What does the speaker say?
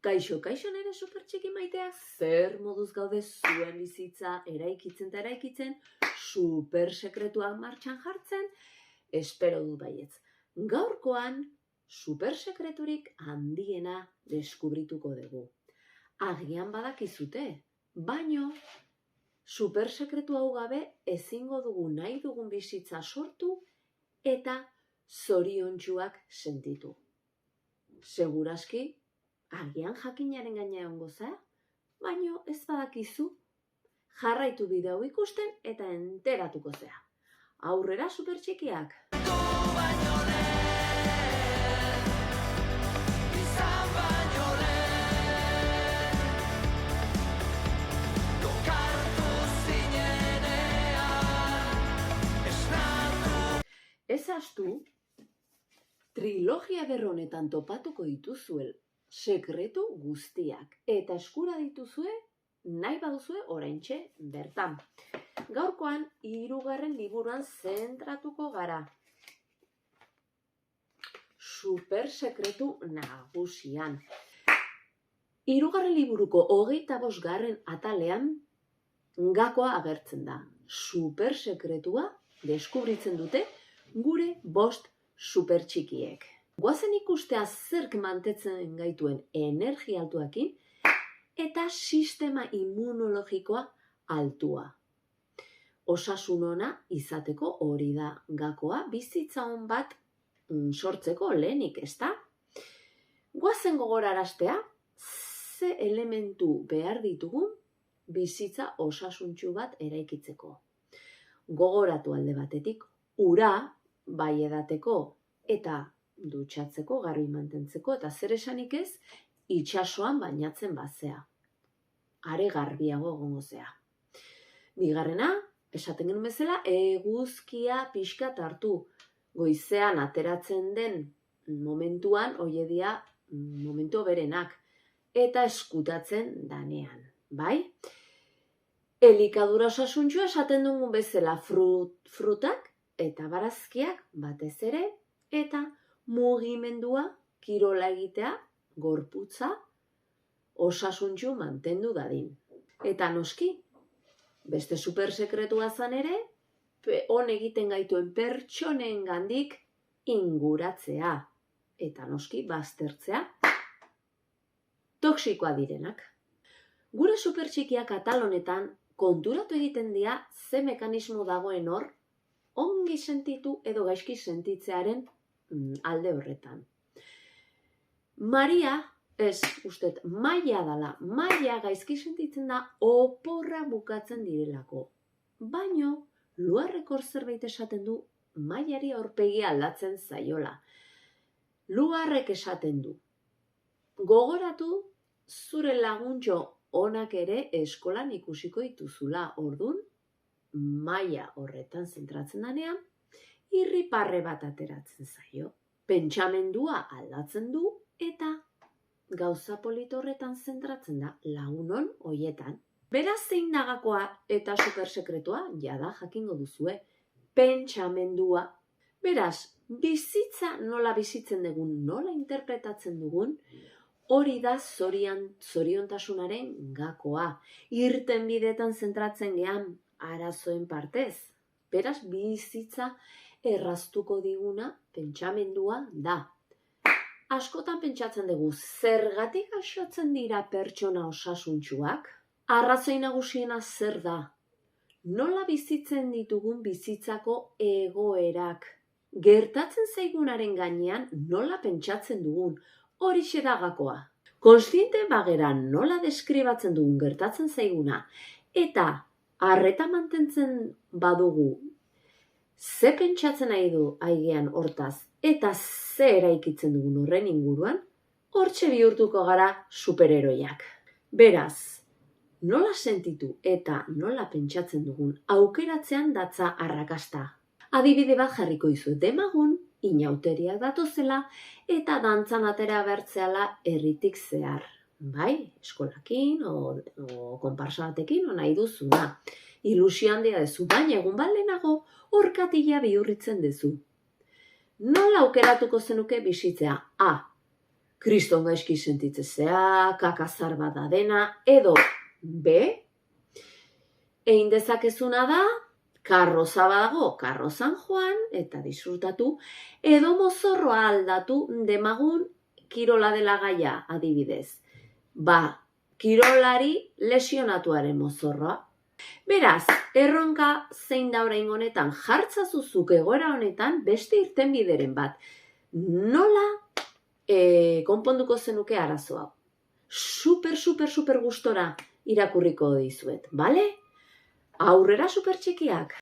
Kaixo nere supertxiki maiteak, zer moduz gaude zuen bizitza eraikitzen, supersekretuak martxan jartzen? Espero dut baietz. Gaurkoan, supersekreturik handiena deskubrituko dugu. Agian badakizute, baino supersekretu hau gabe ezingo dugu nahi dugun bizitza sortu eta zoriontsuak sentitu. Seguraski, agian jakinaren gaina egongo zara, baino ez badakizu, jarraitu bideo ikusten eta enteratuko zea. Aurrera supertxikiak! Ez ahaztu, trilogia berronetan topatuko dituzuel sekretu guztiak eta eskura dituzue nahi baduzue oraintxe bertan. Gaurkoan 3. liburuan zentratuko gara. Supersekretu nagusian. 3. liburuko 25. atalean gakoa agertzen da. Supersekretua deskubritzen dute gure 5 supertxikiek. Goazen ikustea zerk mantentzen gaituen energia altuakin eta sistema immunologikoa altua. Osasun ona izateko hori da gakoa, bizitza on bat sortzeko lehenik, ezta? Goazen gogoraraztea ze elementu behar ditugun bizitza osasuntsu bat eraikitzeko. Gogoratu alde batetik, ura bai edateko eta dutxatzeko, garbi mantentzeko, eta zer esanik ez, itsasoan bainatzen bazea. Are garbiago egongo zea. Bigarrena, esaten genuen bezala, eguzkia pixkat hartu. Goizean ateratzen den momentuan, hoiedia momentu berenak, eta eskutatzen danean, bai? Elikadura osasuntsua esaten dugun bezala frutak eta barazkiak batez ere, eta mugimendua, kirola egitea, gorputza, osasuntsu mantendu dadin. Eta noski, beste supersekretua zan ere, on egiten gaituen pertsonen gandik inguratzea. Eta noski, baztertzea, toksikoa direnak. Gure supertxikiak atal honetan konturatu egiten dira ze mekanismo dagoen hor, ongi sentitu edo gaizki sentitzearen alde horretan. Maia dala, Maia gaizki sentitzen da oporra bukatzen direlako. Baino, Luarrekor zerbait esaten du Maiari aurpegia aldatzen zaiola. Luarrek esaten du, gogoratu zure laguntxo onak ere eskolan ikusiko dituzula, ordun, Maia horretan zentratzen danean, irriparre bat ateratzen zaio. Pentsamendua aldatzen du eta gauza polito horretan zentratzen da lagunon hoietan. Beraz zein dagakoa eta supersekretua jada jakingo duzue. Pentsamendua. Beraz, bizitza nola bizitzen dugun, nola interpretatzen dugun, hori da zoriontasunaren gakoa. Irten bidetan zentratzen gean arazoen partez. Beraz, bizitza erraztuko diguna pentsamendua da. Askotan pentsatzen dugu, zergatik gaixotzen dira pertsona osasuntsuak? Arrazoi nagusiena zer da? Nola bizitzen ditugun bizitzako egoerak? Gertatzen zaigunaren gainean nola pentsatzen dugun? Horixe da gakoa. Kontziente bagera nola deskribatzen dugun gertatzen zaiguna eta arreta mantentzen badugu ze pentsatzen nahi du aigean hortaz eta ze eraikitzen dugun horren inguruan, hortxe bihurtuko gara superheroiak. Beraz, nola sentitu eta nola pentsatzen dugun aukeratzean datza arrakasta. Adibide bat jarriko dizuet, demagun, inauteriak datozela eta dantzan atera bertzeala herritik zehar. Bai, eskolakin o konparsa batekin o nahi duzuna. Ilusio handia dezu, baina egun bat lehenago orkatila bihurritzen dezu. Nola aukeratuko zenuke bizitzea? A. kriston gaizki sentitzezea, kakazar bada dena, edo B, egin dezakezuna da, karroza badago, karrozan joan, eta disfrutatu, edo mozorroa aldatu demagun kirola dela gaia adibidez. Kirolari lesionatuaren mozorroa. Beraz, erronka zein da oraingo honetan, jartzazuzuk egoera honetan beste irtenbideren bat. Nola konponduko zenuke arazo hau? Super gustora irakurriko dizuet, bale? Aurrera super txikiak!